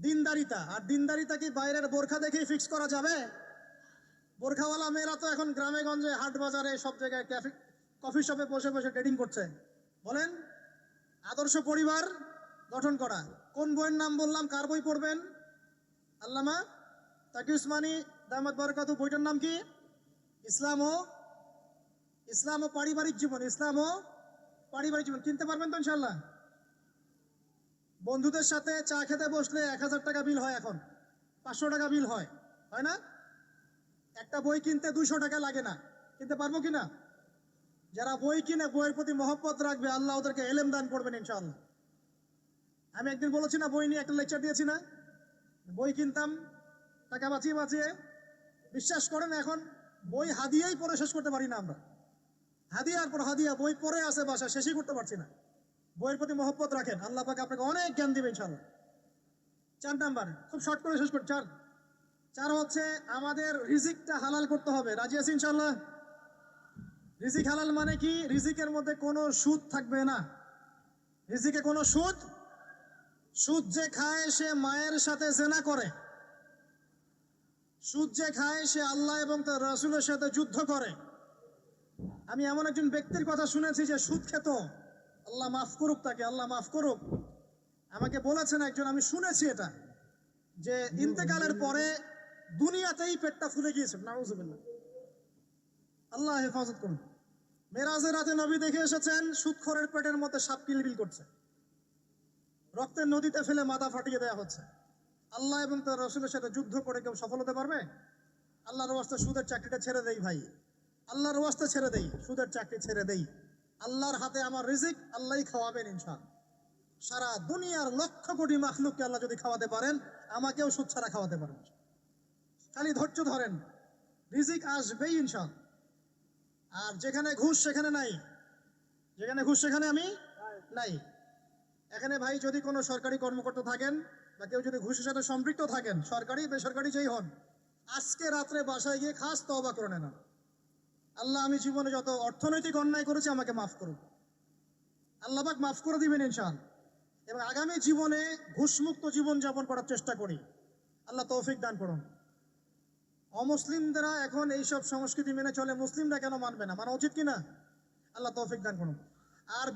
দিনদারিতা। আর দিনদারিতা কি বাইরের বোরখা দেখেই ফিক্স করা যাবে? বোরখাওয়ালা মেয়েরা তো এখন গ্রামে গঞ্জে, হাট বাজারে, সব জায়গায় ক্যাফে, কফি শপে বসে বসে ডেটিং করছে। বলেন, আদর্শ পরিবার গঠন করা। কোন বইয়ের নাম বললাম? কার বই পড়বেন? আল্লামা তাকি উসমানী দামাত বারাকাতু। বইটার নাম কি? ইসলাম ও পারিবারিক জীবন। ইসলাম ও পারিবারিক জীবন। কিনতে পারবেন তো ইনশাল্লাহ? বন্ধুদের সাথে চা খেতে বসলে 1000 টাকা বিল হয়, এখন 500 টাকা বিল হয়, হয় না? একটা বই কিনতে 200 টাকা লাগে না। কিনতে পারবো কিনা? যারা বই কিনে বইয়ের প্রতি মহব্বত রাখবে, আল্লাহ ওদেরকে এলেম দান করবেন ইনশাআল্লাহ। আমি একদিন বলেছি না, বই নিয়ে একটা লেকচার দিয়েছি না? বই কিনতাম টাকা বাঁচিয়ে বাঁচিয়ে। বিশ্বাস করেন, এখন বই হাদিয়াই পড়ে শেষ করতে পারি না আমরা। হাদিয়ার পর হাদিয়া বই পড়ে আসে, বাসা শেষই করতে পারছি না। বইয়ের প্রতি মহব্বত রাখেন, আল্লাহ পাক আপনাকে অনেক জ্ঞান দিবে ইনশাআল্লাহ। 4 নাম্বার, খুব শর্ট করে শেষ করি। চার হচ্ছে আমাদের রিজিকটা হালাল করতে হবে। রাজি আছি ইনশাআল্লাহ? রিজিক হালাল মানে কি? রিজিকের মধ্যে কোনো সুদ থাকবে না। রিজিকে কোনো সুদ যে খায় সে মায়ের সাথে জেনা করে। সুদ যে খায় সে আল্লাহ এবং তার রাসূলের সাথে যুদ্ধ করে। আমি এমন একজন ব্যক্তির কথা শুনেছি যে সুদ খেত, আল্লাহ মাফ করুক তাকে, আল্লাহ মাফ করুক। আমাকে বলেছেন একজন, আমি শুনেছি এটা, যে ইন্তেকালের পরে দুনিয়াতেই পেটটা ফুলে গিয়েছে। নাউযুবিল্লাহ, আল্লাহ হেফাজত করুন। মেরাজের রাতে নবী দেখে এসেছেন সুদখোরের পেটের মধ্যে সাপ কিলবিল করছে, রক্তের নদীতে ফেলে মাথা ফাটিয়ে দেওয়া হচ্ছে। আল্লাহ এবং তার রাসূলের সাথে যুদ্ধ করে কেউ সফল হতে পারবে? আল্লাহর ওয়াস্তে সুদের চাকরিটা ছেড়ে দেই ভাই, আল্লাহর ওয়াস্তে ছেড়ে দেই, সুদের চাকরি ছেড়ে দেই। আল্লাহর হাতে আমার রিজিক, আল্লাহই খাওয়াবেন ইনশাআল্লাহ। সারা দুনিয়ার লক্ষ কোটি মাখলুককে আল্লাহ যদি খাওয়াতে পারেন, আমাকেও সুদ ছাড়া খাওয়াতে পারেন। খালি ধৈর্য ধরেন, রিজিক আসবেই ইনশাআল্লাহ। আর যেখানে ঘুষ সেখানে নাই, যেখানে ঘুষ সেখানে আমি নাই। এখানে ভাই যদি কোনো সরকারি কর্মকর্তা থাকেন বা কেউ যদি ঘুষের সাথে সম্পৃক্ত থাকেন, সরকারি বেসরকারি যেই হন, আজকে রাত্রে বাসায় গিয়ে খাস তওবা করে নেন। আল্লাহ, আমি জীবনে যত অর্থনৈতিক অন্যায় করেছি আমাকে মাফ করুন। আল্লাহ পাক মাফ করে দিবেন ইনশাআল্লাহ। এবং আগামী জীবনে ঘুষমুক্ত জীবন যাপন করার চেষ্টা করি। আল্লাহ তৌফিক দান করুন। অমুসলিমরা এখন এইসব সংস্কৃতি মেনে চলে, মুসলিমরা কেন মানবে না? মানা উচিত কিনা? আল্লাহ তৌফিক দান করুন। আর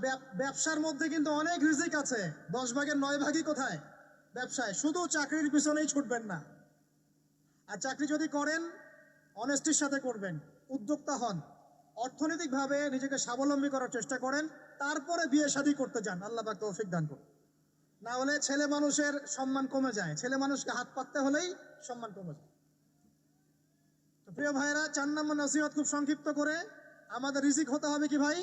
ব্যবসার মধ্যে কিন্তু অনেক রিজিক আছে। 10 ভাগের 9 ভাগই কোথায়? ব্যবসায়। শুধু চাকরির পিছনেই ছুটবেন না। আর চাকরি যদি করেন, অনেস্টির সাথে করবেন, উদ্যোক্তা হন, অর্থনৈতিকভাবে নিজেকে স্বাবলম্বী করার চেষ্টা করেন, তারপরে বিয়ে শাদী করতে যান। আল্লাহ পাক তৌফিক দান করুন। না হলে ছেলে মানুষের সম্মান কমে যায়, ছেলে মানুষকে হাত পাততে হলেই সম্মান কমে যায়। তো প্রিয় ভাইরা, 4 নম্বর নসিহত খুব সংক্ষিপ্ত করে, আমাদের রিজিক হতে হবে কি ভাই?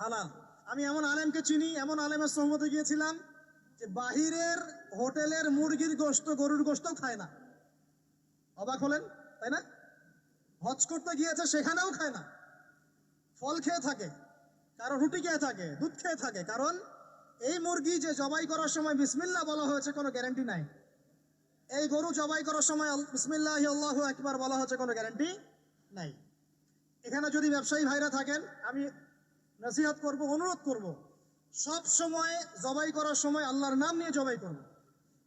হালাল। আমি এমন আলেমকে চিনি, এমন আলেমের সোহবতে গিয়েছিলাম যে বাহিরের হোটেলের মুরগির গোশত, গরুর গোশতও খায় না। অবাক হলেন, তাই না? হজ করতে গিয়েছে, সেখানেও খায় না। ফল খেয়ে থাকে, কারো রুটি খেয়ে থাকে, দুধ খেয়ে থাকে। কারণ এই মুরগি যে জবাই করার সময় বিসমিল্লাহ বলা হয়েছে, কোনো গ্যারান্টি নাই। এই গরু জবাই করার সময় বিসমিল্লাহি আল্লাহু আকবার বলা হচ্ছে, কোনো গ্যারান্টি নাই। এখানে যদি ব্যবসায়ী ভাইরা থাকেন, আমি নসিহত করব, অনুরোধ করব, সব সময় জবাই করার সময় আল্লাহর নাম নিয়ে জবাই করব।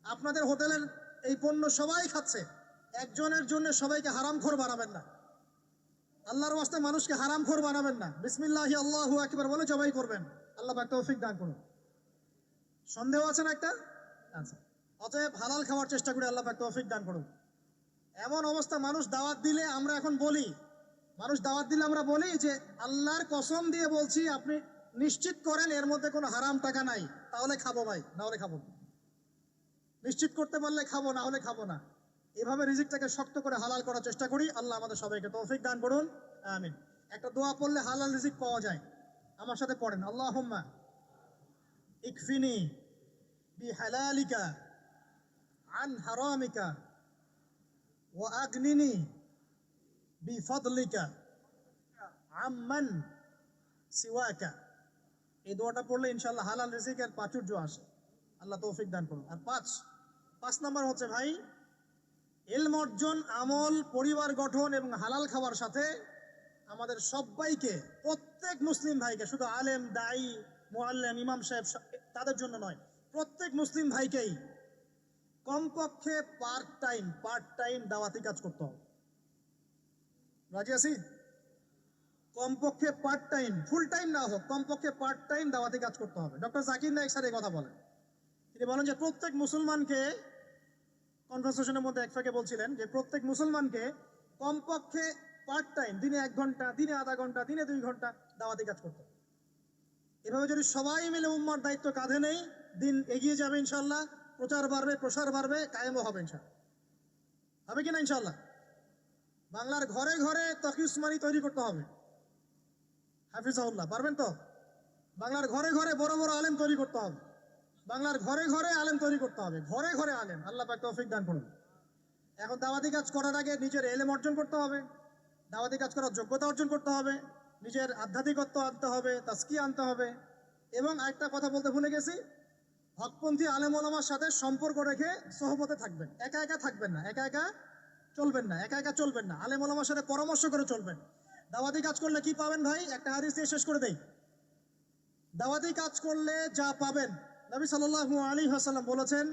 আপনাদের হোটেলের এই পণ্য সবাই খাচ্ছে, একজনের জন্য সবাইকে হারামখোর বানাবেন না। আল্লাহর ওয়াস্তে মানুষকে হারামখোর বানাবেন না। বিসমিল্লাহি আল্লাহু আকবার বলে জবাই করবেন। আল্লাহ পাক তৌফিক দান করুন। সন্দেহ আছে না একটা? আচ্ছা। অতএব হালাল খাওয়ার চেষ্টা করি, আল্লাহ পাক তৌফিক দান করুন। এমন অবস্থা, মানুষ দাওয়াত দিলে আমরা এখন বলি, আমরা বলি যে আল্লাহর কসম দিয়ে বলছি, আপনি নিশ্চিত করেন এর মধ্যে কোনো হারাম টাকা নাই, তাহলে খাবো ভাই, না হলে খাবো না। নিশ্চিত করতে পারলে খাবো, না হলে খাবো না। এভাবে রিজিকটাকে শক্ত করে হালাল করার চেষ্টা করি। আল্লাহ আমাদের সবাইকে তৌফিক দান করুন, আমিন। একটা দোয়া পড়লে হালাল রিজিক পাওয়া যায়। আমার সাথে পড়েন, আল্লাহুম্মা ইকফিনি বিহালালিকা আন হারামিকা ওয়া আগনিনি বিফদলিকা আম্মান সিওয়াকা। এই দোয়াটা পড়লে ইনশাআল্লাহ হালাল রিজিকের প্রাচুর্য আসে। আল্লাহ তৌফিক দান করুন। আর 5 নাম্বার হচ্ছে ভাই, ইলম অর্জন, আমল, পরিবার গঠন এবং হালাল খাওয়ার সাথে আমাদের সবাইকে, প্রত্যেক মুসলিম ভাইকে, শুধু আলেম, দায়ী, মুআল্লিম, ইমাম সাহেব তাদের জন্য নয়, প্রত্যেক মুসলিম ভাইকেই কমপক্ষে পার্ট টাইম দাওয়াতি কাজ করতে হবে। রাজি আছি? কমপক্ষে পার্ট টাইম, ফুল টাইম না হোক, কমপক্ষে পার্ট টাইম দাওয়াতি কাজ করতে হবে। ডক্টর জাকির নায়েক স্যার এই কথা বলেন। তিনি বলেন যে প্রত্যেক মুসলমানকে, কনভারসেশনের মধ্যে এক ফাঁকে বলছিলেন যে প্রত্যেক মুসলমানকে কমপক্ষে পার্ট টাইম, দিনে 1 ঘন্টা, দিনে আধা ঘন্টা, দিনে 2 ঘন্টা দাওয়াতি কাজ করতে হবে। এভাবে যদি সবাই মিলে উম্মার দায়িত্ব কাঁধে নেই, দিন এগিয়ে যাবে ইনশাল্লাহ, প্রচার বাড়বে, প্রসার বাড়বে, কায়েমও হবে ইনশাল্লাহ। হবে কিনা ইনশাল্লাহ? বাংলার ঘরে ঘরে তকি উসমানী তৈরি করতে হবে। হাফিজাহুল্লাহ, পারবেন তো? বাংলার ঘরে ঘরে বড় বড় আলেম তৈরি করতে হবে। বাংলার ঘরে ঘরে আলেম তৈরি করতে হবে, ঘরে ঘরে আলেম। আল্লাহ পাক তৌফিক দান করুন। এখন দাওয়াতি কাজ করার আগে নিজের এলেম অর্জন করতে হবে, দাওয়াতি কাজ করার যোগ্যতা অর্জন করতে হবে, নিজের আধ্যাত্মিকত্ব আনতে হবে, তাজকিয়া আনতে হবে। এবং আরেকটা কথা বলতে ভুলে গেছি, হকপন্থী আলেম ওলামার সাথে সম্পর্ক রেখে সোহবতে থাকবেন। একা একা থাকবেন না, একা একা চলবেন না, আলেম ওলামার সাথে পরামর্শ করে চলবেন। দাওয়াতি কাজ করলে কি পাবেন ভাই? একটা হাদিস দিয়ে শেষ করে দেই। দাওয়াতি কাজ করলে যা পাবেন, নবী সাল্লাল্লাহু আলাইহি ওয়াসাল্লাম বলেছেন,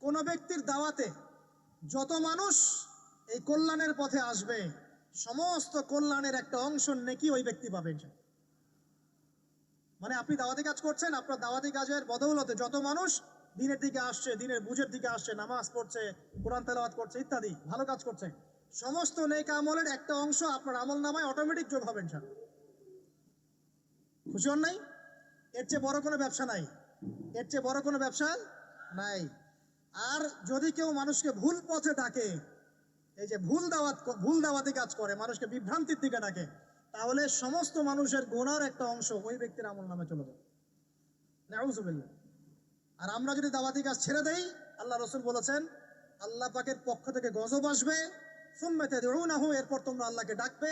কোন ব্যক্তির দাওয়াতে যত মানুষ এই কল্যাণের পথে আসবে, সমস্ত কল্যাণের একটা অংশ নেকি ওই ব্যক্তি পাবেন। মানে আপনি দাওয়াতি কাজ করছেন, আপনার দাওয়াতি কাজের বদৌলতে যত মানুষ দিনের দিকে আসছে, দিনের বুঝের দিকে আসছে, নামাজ পড়ছে, কোরআন তেলাওয়াত করছে, ইত্যাদি ভালো কাজ করছে, সমস্ত নেক আমলের একটা অংশ আপনার আমল নামায় অটোমেটিক যোগ হবেন। খুশি হন নাই? এর চেয়ে বড় কোনো ব্যবসা নাই, এর চেয়ে বড় কোনো ব্যবসা নাই। আর যদি কেউ মানুষকে ভুল পথে ডাকে, এই যে ভুল দাওয়াতি কাজ করে, মানুষকে বিভ্রান্তির দিকে ডাকে, তাহলে সমস্ত মানুষের গুনার একটা অংশ ওই ব্যক্তির আমল নামে চলে যাবে। নাউযুবিল্লাহ। আর আমরা যদি দাওয়াতি কাজ ছেড়ে দেই, আল্লাহ রাসূল বলেছেন আল্লাহ পাকের পক্ষ থেকে গজব আসবে, সুম্মা তাদউনাহু, এরপর তোমরা আল্লাহকে ডাকবে,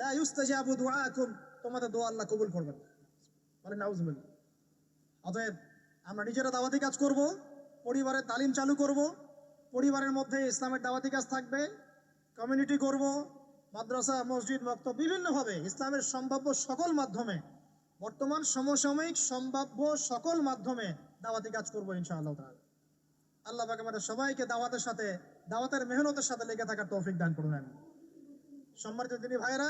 লা ইউস্তাজাবু দুআকুম, তোমাদের দোয়া আল্লাহ কবুল করবেন। বলে নাউযুবিল্লাহ। অতএব আমরা নিজেরা দাওয়াতি কাজ করব, পরিবারের তালিম চালু করব, পরিবারের মধ্যে ইসলামের দাওয়াতি কাজ থাকবে, কমিউনিটি করব, মাদ্রাসা, মসজিদ, মক্তব, বিভিন্নভাবে ইসলামের সম্ভাব্য সকল মাধ্যমে, বর্তমান সমসাময়িক সম্ভাব্য সকল মাধ্যমে দাওয়াতি কাজ করবো ইনশাআল্লাহ তাআলা। আল্লাহ পাক আমাদের সবাইকে দাওয়াতের সাথে, দাওয়াতের মেহনতের সাথে লেগে থাকার তৌফিক দান করুন। সম্মানিত দিনী ভাইরা,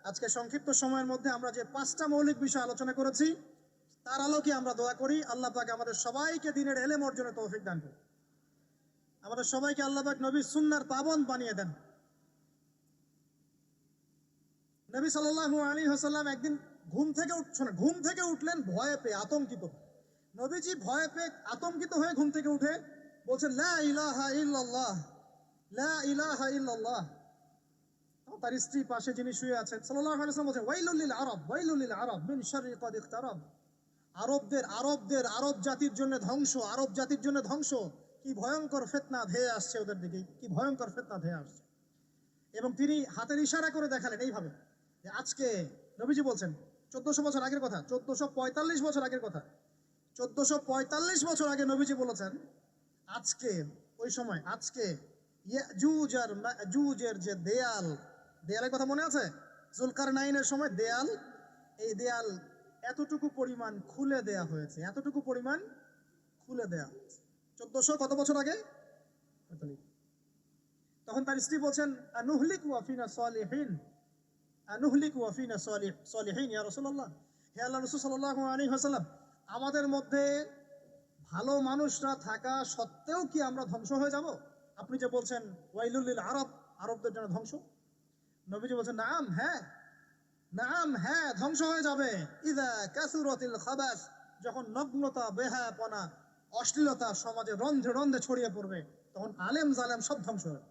আজকে সংক্ষিপ্ত সময়ের মধ্যে আমরা যে 5টা মৌলিক বিষয় আলোচনা করেছি, তার আলোকে আমরা দোয়া করি আল্লাহ পাক আমাদের সবাইকে দ্বীনের ইলম অর্জনে তৌফিক দান করুন। আমাদের সবাইকে আল্লাহ পাক নবীর সুন্নাহর পাবন্দ বানিয়ে দেন। নবী সাল্লাল্লাহু আলাইহি ওয়াসাল্লাম একদিন ঘুম থেকে উঠলেন ভয়ে পেয়ে, আতঙ্কিত। নবীজি ভয়ে পেয়ে আতঙ্কিত হয়ে ঘুম থেকে উঠে বলছেন, লা ইলাহা ইল্লাল্লাহ, লা ইলাহা ইল্লাল্লাহ। তার স্ত্রী পাশে যিনি শুয়ে আছেন সাল্লাল্লাহু আলাইহি ওয়াসাল্লাম বলছেন, ওয়াইলুল লিল আরব মিন শাররি ক্বাদ ইকতারাব। আরব জাতির জন্য ধ্বংস, আরব জাতির জন্য ধ্বংস। কি ভয়ঙ্কর ফিতনা ধেয়ে আসছে ওদের দিকে, কি ভয়ঙ্কর ফিতনা ধেয়ে আসছে। এবং তিনি হাতের ইশারা করে দেখালেন এইভাবে যে আজকে, নবীজি বলছেন 1400 বছর আগের কথা, 1445 বছর আগের কথা, 1445 বছর আগে নবীজি বলেছেন, আজকে, ওই সময় আজকে ইয়াজুজ আর মাজুজের যে দেয়ালের কথা মনে আছে? জুলকারনাইনের সময় দেয়াল, এই দেয়াল এতটুকু পরিমাণ খুলে দেয়া হয়েছে, এতটুকু পরিমাণ খুলে দেয়া হয়েছে 1400 কত বছর আগে? তখন তার স্ত্রী বলছেন, আনুহলিকু ওয়া ফিনা সালিহিন, আনুহলিকু ওয়া ফিনা সালিহিন ইয়া রাসূলুল্লাহ। হে আল্লাহর রাসূল সাল্লাল্লাহু আলাইহি ওয়াসাল্লাম, আমাদের মধ্যে ভালো মানুষরা থাকা সত্ত্বেও কি আমরা ধ্বংস হয়ে যাব? আপনি যে বলছেন ওয়াইলুল লিল আরব, আরবদের জন্য ধ্বংস। নবীজি বলছেন, নাম হ্যাঁ, ধ্বংস হয়ে যাবে। ইযা কাসুরাতিল খাবাস, যখন নগ্নতা, বেহায়াপনা, অশ্লীলতা সমাজে রন্ধ্রে রন্ধ্রে ছড়িয়ে পড়বে, তখন আলেম জালেম সব ধ্বংস হবে।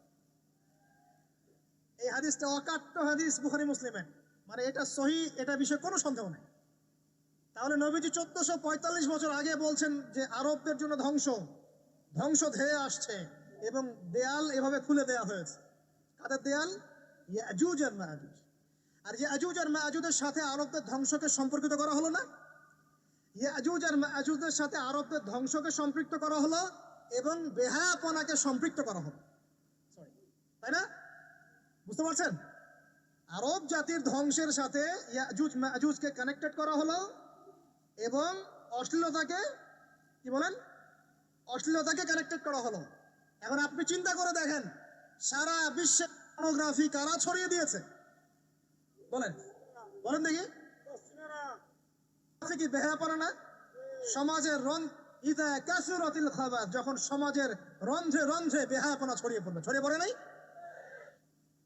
এই হাদিসটা অকাট্য হাদিস, বুখারী মুসলিমে, মানে এটা সহিহ, এটা বিষয়ে কোনো সন্দেহ নেই। তাহলে নবীজি 1445 বছর আগে বলছেন যে আরবদের জন্য ধ্বংস ধেয়ে আসছে, এবং দেয়াল এভাবে খুলে দেয়া হয়েছে। কাদের দেয়াল? ইয়াজুজ আর মাজুজ। আর ইয়াজুজ আর মাজুজের সাথে আরবদের ধ্বংসকে সম্পর্কিত করা হলো না? ইয়াজুজ আর মাজুজের সাথে আরবদের ধ্বংসকে সম্পৃক্ত করা হলো এবং বেহায়াপনাকে সম্পৃক্ত করা হলো, তাই না? বুঝতে পারছেন? আরব জাতির ধ্বংসের সাথে ইয়াজুজ মাজুজকে কানেক্টেড করা হলো এবং অশ্লীলতাকে, কি বলেন, অশ্লীলতাকে কানেক্টেড করা হলো। এখন আপনি চিন্তা করে দেখেন, সারা বিশ্বে পর্নোগ্রাফি কারা ছড়িয়ে দিয়েছে? বলেন, বলেন দেখি। কি বেহায়াপনা না? সমাজের কাসুরাতিল খাবাস, যখন সমাজের রন্ধ্রে রন্ধ্রে বেহায়াপনা ছড়িয়ে পড়বে, ছড়িয়ে পড়ে নাই?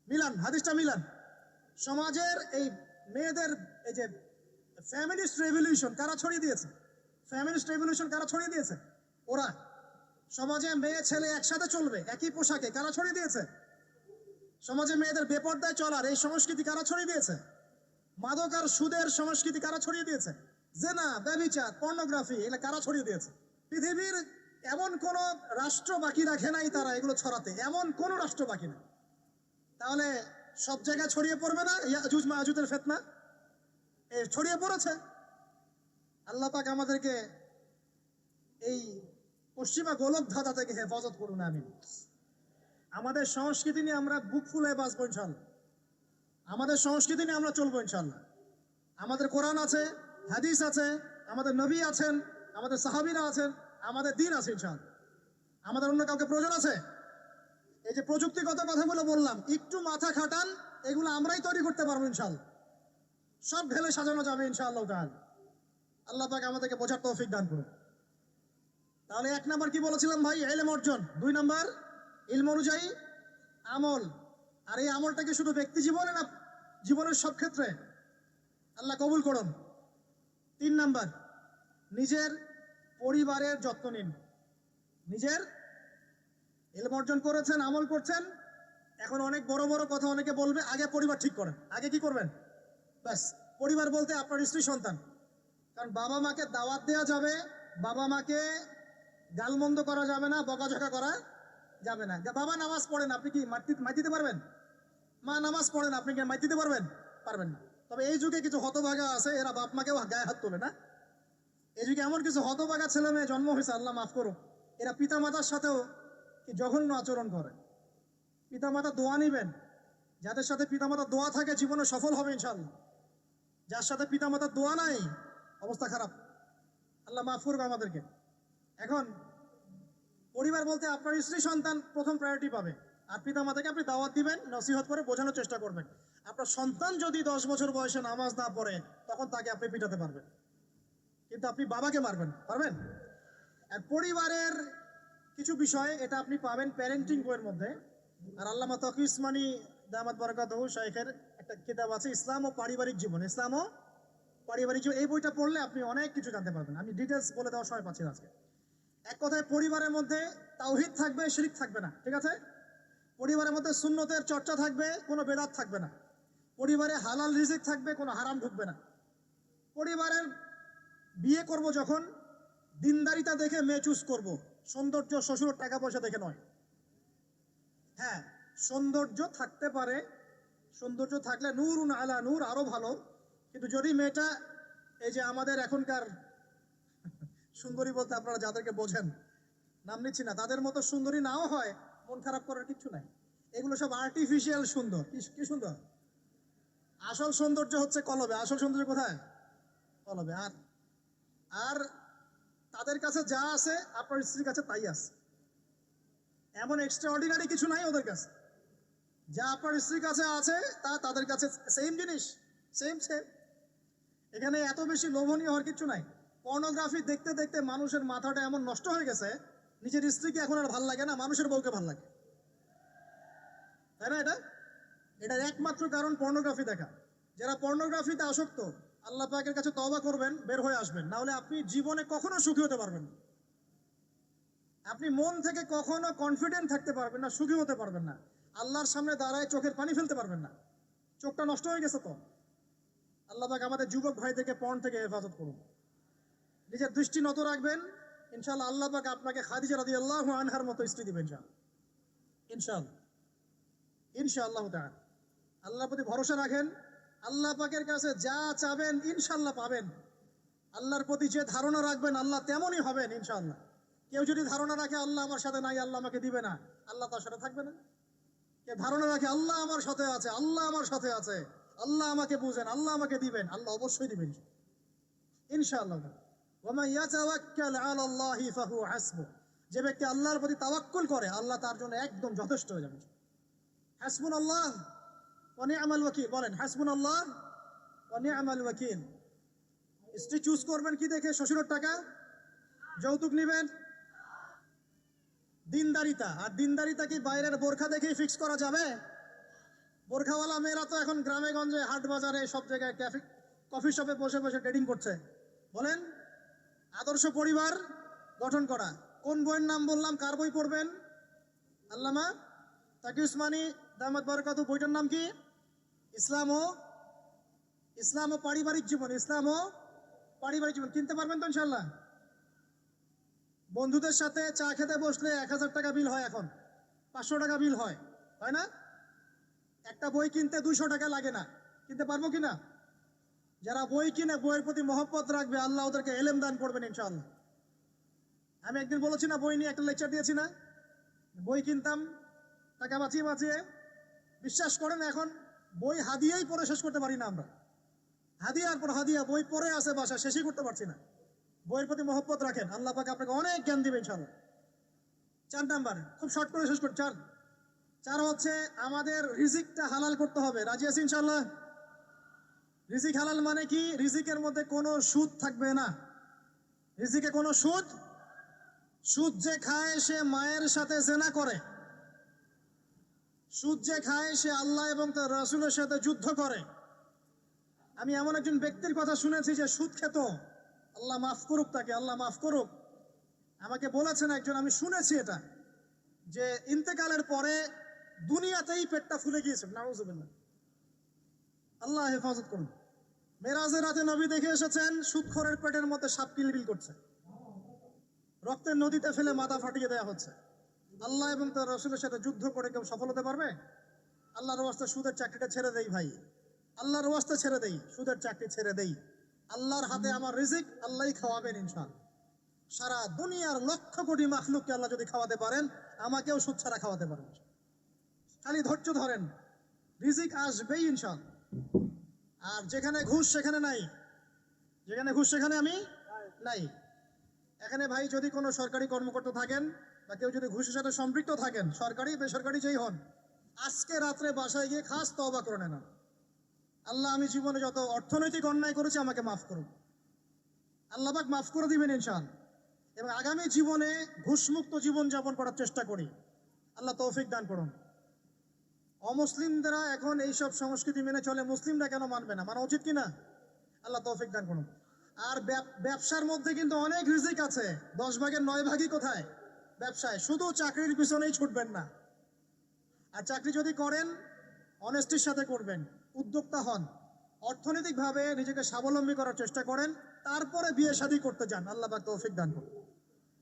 মিলান, হাদিসটা মিলান। সমাজের এই মেয়েদের এই যে ফ্যামিলিস্ট রেভলিউশন কারা ছড়িয়ে দিয়েছে? ফ্যামিলিস্ট রেভলিউশন কারা ছড়িয়ে দিয়েছে? ওরা। সমাজে মেয়ে ছেলে একসাথে চলবে একই পোশাকে, কারা ছড়িয়ে দিয়েছে? সমাজে মেয়েদের বেপর্দায় চলার এই সংস্কৃতি কারা ছড়িয়ে দিয়েছে? মাদক আর সুদের সংস্কৃতি কারা ছড়িয়ে দিয়েছে? জেনা, ব্যভিচার, পর্নোগ্রাফি, এগুলো কারা ছড়িয়ে দিয়েছে? পৃথিবীর এমন কোন রাষ্ট্র বাকি রাখে নাই তারা এগুলো ছড়াতে, এমন কোন রাষ্ট্র বাকি নেই। তাহলে সব জায়গায় ছড়িয়ে পড়বে না ইয়াজুজ মাজুজের ফিতনা? ছড়িয়ে পড়েছে। আল্লাহ পাক আমাদেরকে এই পশ্চিমা গোলক ধাঁধা থেকে হেফাজত করুন, আমিন। আমাদের সংস্কৃতি নিয়ে আমরা বুক ফুলে বাঁচবো ইনশাল্লাহ। আমাদের সংস্কৃতি নিয়ে আমরা চলবো ইনশাল্লাহ। আমাদের কোরআন আছে, হাদিস আছে, আমাদের নবী আছেন, আমাদের সাহাবীরা আছেন, আমাদের দিন আছে ইনশাল্লাহ। আমাদের অন্য কাউকে প্রয়োজন আছে? এই যে প্রযুক্তিগত কথাগুলো বললাম, একটু মাথা খাটান, এগুলো আমরাই তৈরি করতে পারবো ইনশাল্লাহ। সব ঢেলে সাজানো যাবে ইনশাআল্লাহ তাআলা। আল্লাহ পাক আমাদেরকে বোঝার তৌফিক দান করুন। তাহলে 1 নাম্বার কি বলেছিলাম ভাই? ইলম অর্জন। 2 নাম্বার ইলম অনুযায়ী আমল। আর এই আমলটা কি শুধু ব্যক্তি জীবনে না জীবনের সব ক্ষেত্রে? আল্লাহ কবুল করুন। 3 নাম্বার নিজের পরিবারের যত্ন নিন। নিজের ইলম অর্জন করেছেন, আমল করছেন, এখন অনেক বড় বড় কথা অনেকে বলবে, আগে পরিবার ঠিক করেন। আগে কি করবেন? ব্যাস, পরিবার বলতে আপনার স্ত্রী সন্তান। কারণ বাবা মাকে দাওয়াত দেওয়া যাবে, বাবা মাকে গালমন্দ করা যাবে না, বকাঝকা করা যাবে না। বাবা নামাজ পড়েন, আপনি কি মাইর দিতে পারবেন? মা নামাজ পড়েন, আপনি কি মাইর দিতে পারবেন? পারবেন না। তবে এই যুগে কিছু হতভাগা আছে, এরা বাপ মাকেও গায়ে হাত তোলে না। এই যুগে এমন কিছু হতভাগা ছেলে মেয়ে জন্ম হয়েছে, আল্লাহ মাফ করুক, এরা পিতা মাতার সাথেও কি জঘন্য আচরণ করে। পিতা মাতা দোয়া নিবেন, যাদের সাথে পিতা মাতার দোয়া থাকে জীবনে সফল হবে ইনশাআল্লাহ। যার সাথে পিতা মাতার দোয়া নাই, অবস্থা খারাপ। আল্লাহ মাফ করুক আমাদেরকে। এখন পরিবার বলতে আপনার স্ত্রী সন্তান প্রথম প্রায়োরিটি পাবে, আর পিতা মাতাকে আপনি দাওয়াত দিবেন, নসিহত করে বোঝানোর চেষ্টা করবেন। আপনার সন্তান যদি 10 বছর বয়সে নামাজ না পড়ে, তখন তাকে আপনি পিটাতে পারবেন, কিন্তু আপনি বাবাকে মারবেন পারবেন? আর পরিবারের কিছু বিষয় এটা আপনি পাবেন প্যারেন্টিং বইয়ের মধ্যে। আর আল্লামা তকি উসমানী দামাত বারাকাতুহু শাইখের একটা কিতাব আছে, ইসলাম ও পারিবারিক জীবন। ইসলাম ও পারিবারিক জীবন, এই বইটা পড়লে আপনি অনেক কিছু জানতে পারবেন। আমি ডিটেলস বলে দেওয়ার সময় পাচ্ছি না আজকে। এক কথায় পরিবারের মধ্যে তাওহীদ থাকবে, শিরক থাকবে না, ঠিক আছে? পরিবারের মধ্যে সুন্নতের চর্চা থাকবে, কোনো বেদাত থাকবে না। পরিবারে হালাল রিজিক থাকবে, কোনো হারাম ঢুকবে না। পরিবারের বিয়ে করব যখন, দিনদারিতা দেখে মেয়ে চুজ করব, সৌন্দর্য শ্বশুর টাকা পয়সা দেখে নয়। হ্যাঁ, সৌন্দর্য থাকতে পারে, সৌন্দর্য থাকলে নূরুন আলা নূর, আরো ভালো। কিন্তু যদি মেয়েটা এই যে আমাদের এখনকার সুন্দরী বলতে আপনারা যাদেরকে বোঝেন, নাম নিচ্ছি না, তাদের মতো সুন্দরী নাও হয়, মন খারাপ করার কিছু নাই। এগুলো সব আর্টিফিশিয়াল সুন্দর। কি সুন্দর? আসল সৌন্দর্য হচ্ছে কলবে। আসল সৌন্দর্য কোথায়? কলবে। আর আর তাদের কাছে যা আছে আপনার স্ত্রীর কাছে তাই আছে। এমন এক্সট্রা অর্ডিনারি কিছু নাই ওদের কাছে। যা আপনার স্ত্রীর কাছে আছে তা তাদের কাছে সেম জিনিস, সেম। এখানে এত বেশি লোভনীয় হওয়ার কিছু নাই। পর্নোগ্রাফি দেখতে দেখতে মানুষের মাথাটা এমন নষ্ট হয়ে গেছে, নিজের স্ত্রীকে এখন আর ভাল লাগে না, মানুষের বউকে ভাল লাগে, তাই না? এটার একমাত্র কারণ পর্নোগ্রাফি দেখা। যারা পর্নোগ্রাফিতে আসক্ত, আল্লাহ পাকের কাছে তওবা করবেন, বের হয়ে আসবেন, না হলে আপনি জীবনে কখনো সুখী হতে পারবেন না। আপনি মন থেকে কখনো কনফিডেন্ট থাকতে পারবেন না, সুখী হতে পারবেন না। আল্লাহর সামনে দাঁড়ায় চোখের পানি ফেলতে পারবেন না, চোখটা নষ্ট হয়ে গেছে। তো আল্লাহ পাক আমাদের যুবক ভাইদেরকে পর্ন থেকে হেফাজত করুন। নিজের দৃষ্টি নত রাখবেন, ইনশাআল্লাহ আল্লাহ পাক আপনাকে খাদিজা রাদিয়াল্লাহু আনহার মতো স্ত্রী দিবেন ইনশাআল্লাহ। ইনশাআল্লাহ তাআলা আল্লাহর প্রতি ভরসা রাখেন। আল্লাহ পাকের কাছে যা চাবেন ইনশাআল্লাহ পাবেন। আল্লাহর প্রতি যে ধারণা রাখবেন আল্লাহ তেমনই হবেন ইনশাআল্লাহ। কেউ যদি ধারণা রাখে আল্লাহ আমার সাথে নাই, আল্লাহ আমাকে দিবে না, আল্লাহ তার সাথে থাকবে না। কে ধারণা রাখে আল্লাহ আমার সাথে আছে, আল্লাহ আমার সাথে আছে, আল্লাহ আমাকে বুঝেন, আল্লাহ আমাকে দিবেন, আল্লাহ অবশ্যই দিবেন ইনশাআল্লাহ। ওয়া মান ইয়াতাওয়াক্কাল আলা আল্লাহি ফাহুয়া হাসবুহ। যে ব্যক্তি আল্লাহর প্রতি তাওয়াক্কুল করে আল্লাহ তার জন্য একদম যথেষ্ট হয়ে যাবে। হাসবুনাল্লাহ ওয়া নি'মাল ওয়াকিল, বলেন হাসবুনাল্লাহ ওয়া নি'মাল ওয়াকিল। স্ত্রী চুজ করবেন কি দেখে? শ্বশুরের টাকা, যৌতুক নেবেন, দিনদারিতা। আর দিনদারিতা কি বাইরের বোরখা দেখেই ফিক্স করা যাবে? বোরখাওয়ালা মেয়েরা তো এখন গ্রামে গঞ্জে হাট বাজারে সব জায়গায় ক্যাফে কফি শপে বসে বসে ট্রেডিং করছে। বলেন আদর্শ পরিবার গঠন করা। কোন বইয়ের নাম বললাম? কার বই পড়বেন? আল্লামা তাকি উসমানী দামাত বারাকাতু। বইটার নাম কি? ইসলাম ও পারিবারিক জীবন। ইসলাম ও পারিবারিক জীবন। কিনতে পারবেন তো ইনশাল্লাহ? বন্ধুদের সাথে চা খেতে বসলে 1000 টাকা বিল হয়, এখন 500 টাকা বিল হয়, হয় না? একটা বই কিনতে 200 টাকা লাগে না। কিনতে পারবো কিনা? যারা বই কিনে বইয়ের প্রতি মহব্বত রাখবে আল্লাহ ওদেরকে এলেম দান করবেন ইনশাআল্লাহ। আমি একদিন বলেছি না, বই নিয়ে একটা লেকচার দিয়েছি না, বই কিনতাম টাকা বাঁচিয়ে বাঁচিয়ে। বিশ্বাস করেন এখন বই হাদিয়াই পড়ে শেষ করতে পারি না আমরা। হাদিয়ার পর হাদিয়া বই পড়ে আসে বাসা, শেষই করতে পারছি না। বইয়ের প্রতি মহব্বত রাখেন, আল্লাহ পাক আপনাকে অনেক জ্ঞান দিবে ইনশাআল্লাহ। 4 নাম্বার, খুব শর্ট করে শেষ করি। চার হচ্ছে আমাদের রিজিকটা হালাল করতে হবে। রাজি আছি ইনশাআল্লাহ? রিজিক হালাল মানে কি? রিজিকের মধ্যে কোনো সুদ থাকবে না। রিজিকে কোনো সুদ যে খায় সে মায়ের সাথে জেনা করে। সুদ যে খায় সে আল্লাহ এবং তার রাসূলের সাথে যুদ্ধ করে। আমি এমন একজন ব্যক্তির কথা শুনেছি যে সুদ খেত, আল্লাহ মাফ করুক তাকে, আল্লাহ মাফ করুক। আমাকে বলেছেন একজন, আমি শুনেছি এটা, যে ইন্তেকালের পরে দুনিয়াতেই পেটটা ফুলে গিয়েছে। নাউযুবিল্লাহ, আল্লাহ হেফাজত করুন। মেরাজের রাতে নবী দেখে এসেছেন সুদখোরের পেটের মধ্যে সাপ কিলবিল করছে, রক্তের নদীতে ফেলে মাথা ফাটিয়ে দেওয়া হচ্ছে। আল্লাহ এবং তার রাসূলের সাথে যুদ্ধ করে কেউ সফল হতে পারবে? আল্লাহর ওয়াস্তে সুদের চাকরিটা ছেড়ে দেই ভাই, আল্লাহর ওয়াস্তে ছেড়ে দেই, সুদের চাকরি ছেড়ে দেই। আল্লাহর হাতে আমার রিজিক, আল্লাহই খাওয়াবেন ইনশাআল্লাহ। সারা দুনিয়ার লক্ষ কোটি মাখলুককে আল্লাহ যদি খাওয়াতে পারেন, আমাকেও সুদ ছাড়া খাওয়াতে পারেন। খালি ধৈর্য ধরেন, রিজিক আসবেই ইনশাআল্লাহ। আর যেখানে ঘুষ সেখানে নাই, যেখানে ঘুষ সেখানে আমি নাই। এখানে ভাই যদি কোনো সরকারি কর্মকর্তা থাকেন বা কেউ যদি ঘুষের সাথে সম্পৃক্ত থাকেন, সরকারি বেসরকারি যেই হন, আজকে রাত্রে বাসায় গিয়ে খাস তওবা করে নেন। আল্লাহ, আমি জীবনে যত অর্থনৈতিক অন্যায় করেছি আমাকে মাফ করুন। আল্লাহ পাক মাফ করে দিবেন ইনশাআল্লাহ। এবং আগামী জীবনে ঘুষমুক্ত জীবন যাপন করার চেষ্টা করি। আল্লাহ তৌফিক দান করুন। অমুসলিমরা এখন এইসব সংস্কৃতি মেনে চলে, মুসলিমরা কেন মানবে না? মানা উচিত কিনা? আল্লাহ তৌফিক দান করুন। আর ব্যবসার মধ্যে কিন্তু অনেক রিজিক আছে। 10 ভাগের 9 ভাগই কোথায়? ব্যবসায়। শুধু চাকরির পিছনেই ছুটবেন না। আর চাকরি যদি করেন অনেস্টির সাথে করবেন, উদ্যোক্তা হন, অর্থনৈতিকভাবে নিজেকে স্বাবলম্বী করার চেষ্টা করেন, তারপরে বিয়ে শাদী করতে যান। আল্লাহ পাক তৌফিক দান করুন।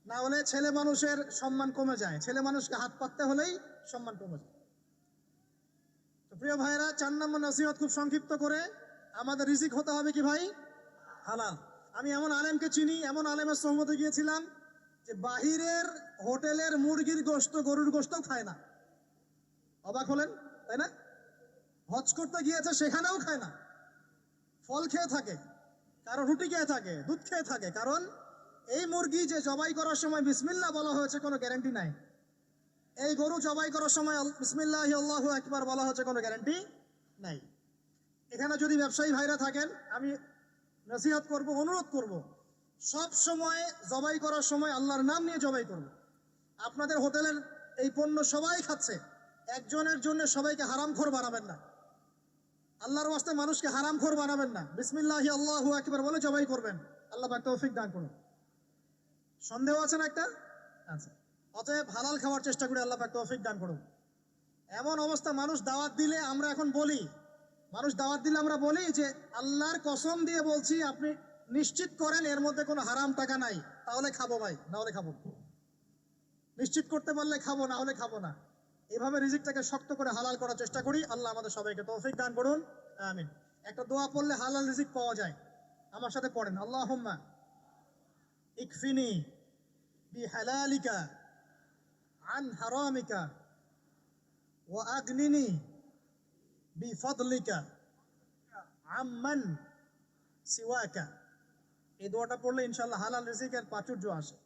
না হলে ছেলে মানুষের সম্মান কমে যায়, ছেলে মানুষকে হাত পাততে হলেই সম্মান কমে যায়। তো প্রিয় ভাইরা, 4 নম্বর নসিহত খুব সংক্ষিপ্ত করে, আমাদের রিজিক হতে হবে কি ভাই? হালাল। আমি এমন আলেমকে চিনি, এমন আলেমের সহমতে গিয়েছিলাম যে বাহিরের হোটেলের মুরগির গোশত, গরুর গোশতও খায় না। অবাক হলেন তাই না? হজ করতে গিয়েছে, সেখানেও খায় না। ফল খেয়ে থাকে, কারণ রুটি খেয়ে থাকে, দুধ খেয়ে থাকে। কারণ এই মুরগি যে জবাই করার সময় বিসমিল্লাহ বলা হয়েছে কোনো গ্যারান্টি নাই। এই গরু জবাই করার সময় বিসমিল্লাহি আল্লাহু আকবার বলা হচ্ছে, কোনো গ্যারান্টি নাই। এখানে যদি ব্যবসায়ী ভাইরা থাকেন, আমি নসিহত করব, অনুরোধ করব, সব সময় জবাই করার সময় আল্লাহর নাম নিয়ে জবাই করব। আপনাদের হোটেলের এই পণ্য সবাই খাচ্ছে, একজনের জন্য সবাইকে হারামখোর বানাবেন না। আল্লাহর ওয়াস্তে মানুষকে হারামখোর বানাবেন না। বিসমিল্লাহি আল্লাহু আকবার বলে জবাই করবেন। আল্লাহ পাক তৌফিক দান করুন। সন্দেহ আছে না একটা? আচ্ছা, অতএব হালাল খাওয়ার চেষ্টা করি, আল্লাহ পাক তৌফিক দান করুন। এমন অবস্থা, মানুষ দাওয়াত দিলে আমরা এখন বলি, আমরা বলি যে আল্লাহর কসম দিয়ে বলছি, আপনি নিশ্চিত করেন এর মধ্যে কোনো হারাম টাকা নাই, তাহলে খাবো ভাই, না হলে খাবো। নিশ্চিত করতে পারলে খাবো, না হলে খাবো না। এভাবে রিজিকটাকে শক্ত করে হালাল করার চেষ্টা করি। আল্লাহ আমাদের সবাইকে তৌফিক দান করুন, আমিন। একটা দোয়া পড়লে হালাল রিজিক পাওয়া যায়, আমার সাথে পড়েন। আল্লাহুম্মা ইকফিনি বিহালালিকা আন হারামিকা ওয়া আগনিনি বিফদলিকা আম্মান সিওয়াকা। এই দোয়াটা পড়লে ইনশাআল্লাহ হালাল রিজিকের প্রাচুর্য আসে।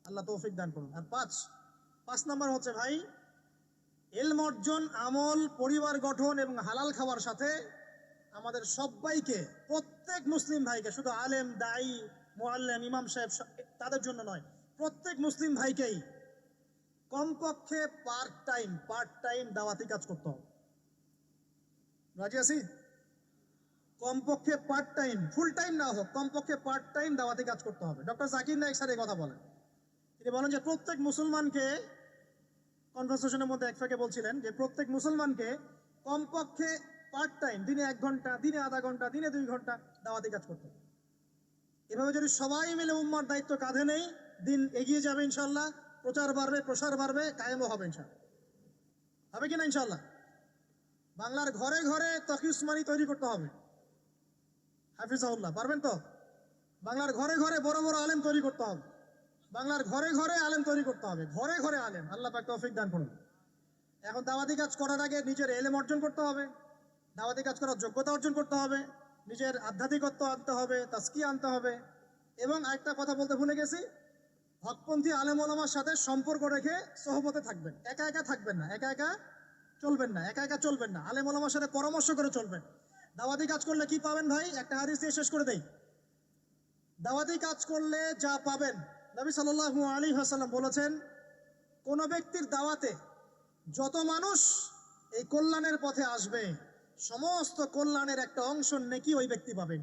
আল্লাহ তৌফিক দান করুন। আর পাঁচ নাম্বার হচ্ছে ভাই, ইলম অর্জন, আমল, পরিবার গঠন এবং হালাল খাওয়ার সাথে আমাদের সবাইকে, প্রত্যেক মুসলিম ভাইকে, শুধু আলেম, দায়ী, মুআল্লিম, ইমাম সাহেব তাদের জন্য নয়, প্রত্যেক মুসলিম ভাইকেই কমপক্ষে পার্ট টাইম দাওয়াতি কাজ করতে হবে। রাজি আছি? কমপক্ষে পার্ট টাইম, ফুল টাইম না হোক, কমপক্ষে পার্ট টাইম দাওয়াতি কাজ করতে হবে। ডক্টর জাকির নায়েক স্যার এই কথা বলেন। তিনি বলেন যে প্রত্যেক মুসলমানকে, কনভারসেশনের মধ্যে এক ফাঁকে বলছিলেন যে প্রত্যেক মুসলমানকে কমপক্ষে পার্ট টাইম, দিনে 1 ঘন্টা, দিনে আধা ঘন্টা, দিনে 2 ঘন্টা দাওয়াতি কাজ করতে হবে। এভাবে যদি সবাই মিলে উম্মার দায়িত্ব কাঁধে নেই, দিন এগিয়ে যাবে ইনশাল্লাহ, প্রচার বাড়বে, প্রসার বাড়বে, কায়েমও হবে ইনশাল্লাহ। হবে কিনা ইনশাল্লাহ? বাংলার ঘরে ঘরে তকি উসমানী তৈরি করতে হবে। হাফিজাহুল্লাহ, পারবেন তো? বাংলার ঘরে ঘরে বড় বড় আলেম তৈরি করতে হবে। বাংলার ঘরে ঘরে আলেম তৈরি করতে হবে, ঘরে ঘরে আলেম। আল্লাহ পাক তৌফিক দান করুন। এখন দাওয়াতি কাজ করার আগে নিজের এলেম অর্জন করতে হবে, দাওয়াতি কাজ করার যোগ্যতা অর্জন করতে হবে, নিজের আধ্যাত্মিকত্ব আনতে হবে, তাজকিয়া আনতে হবে। এবং আরেকটা কথা বলতে ভুলে গেছি, হকপন্থী আলেম ওলামার সাথে সম্পর্ক রেখে সোহবতে থাকবেন। একা একা থাকবেন না, একা একা চলবেন না, আলেম ওলামার সাথে পরামর্শ করে চলবেন। দাওয়াতি কাজ করলে কি পাবেন ভাই? একটা হাদিস দিয়ে শেষ করে দেই। দাওয়াতি কাজ করলে যা পাবেন, নবী সাল্লাল্লাহু আলাইহি ওয়াসাল্লাম বলেছেন, কোন ব্যক্তির দাওয়াতে যত মানুষ এই কল্যাণের পথে আসবে, সমস্ত কল্যাণের একটা অংশ নেকি ওই ব্যক্তি পাবেন।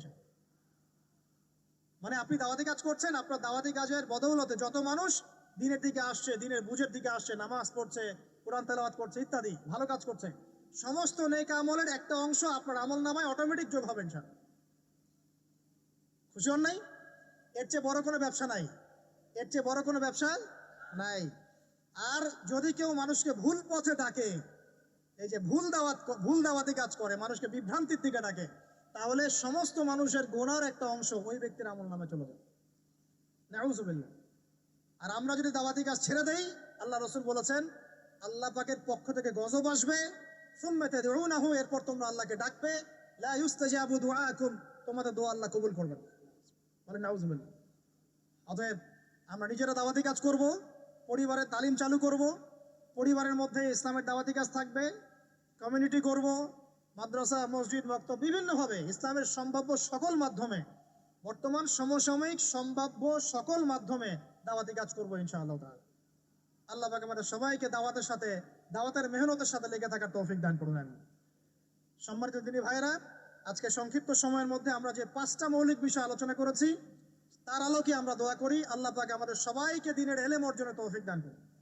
মানে আপনি দাওয়াতি কাজ করছেন, আপনার দাওয়াতি কাজের বদৌলতে যত মানুষ দিনের দিকে আসছে, দিনের বুঝের দিকে আসছে, নামাজ পড়ছে, কোরআন তেলাওয়াত করছে, ইত্যাদি ভালো কাজ করছে, সমস্ত নেক আমলের একটা অংশ আপনার আমল নামায় অটোমেটিক যোগ হবে ইনশাআল্লাহ। খুশি হন নাই? এর চেয়ে বড় কোনো ব্যবসা নাই, এর চেয়ে বড় কোনো ব্যবসা নাই। আর যদি কেউ মানুষকে ভুল পথে ডাকে, এই যে ভুল দাওয়াতি কাজ করে, মানুষকে বিভ্রান্তির দিকে ডাকে, তাহলে সমস্ত মানুষের গুনার একটা অংশ ওই ব্যক্তির আমল নামে চলে যাবে। নাউযুবিল্লাহ। আর আমরা যদি দাওয়াতি কাজ ছেড়ে দেই, আল্লাহ রাসূল বলেছেন, আল্লাহ পাকের পক্ষ থেকে গজব আসবে, সুম্মা তাদউনাহু, এরপর তোমরা আল্লাহকে ডাকবে, লা ইউস্তাজাবু দুআকুম, তোমাদের দোয়া আল্লাহ কবুল করবেন। বলে নাউযুবিল্লাহ। অতএব আমরা নিজেরা দাওয়াতি কাজ করব, পরিবারের তালিম চালু করব, পরিবারের মধ্যে ইসলামের দাওয়াতি কাজ থাকবে, কমিউনিটি করব, মাদ্রাসা, মসজিদ, মক্তব, বিভিন্নভাবে ইসলামের সম্ভাব্য সকল মাধ্যমে, বর্তমান সমসাময়িক সম্ভাব্য সকল মাধ্যমে দাওয়াতি কাজ করবো ইনশাআল্লাহ তাআলা। আল্লাহ পাক আমাদের সবাইকে দাওয়াতের সাথে, দাওয়াতের মেহনতের সাথে লেগে থাকার তৌফিক দান করুন। সম্মানিত দিনী ভাইরা, আজকে সংক্ষিপ্ত সময়ের মধ্যে আমরা যে 5টা মৌলিক বিষয় আলোচনা করেছি, তার আলোকে আমরা দোয়া করি আল্লাহ পাক আমাদের সবাইকে দ্বীনের ইলম অর্জনের তৌফিক দান করুন।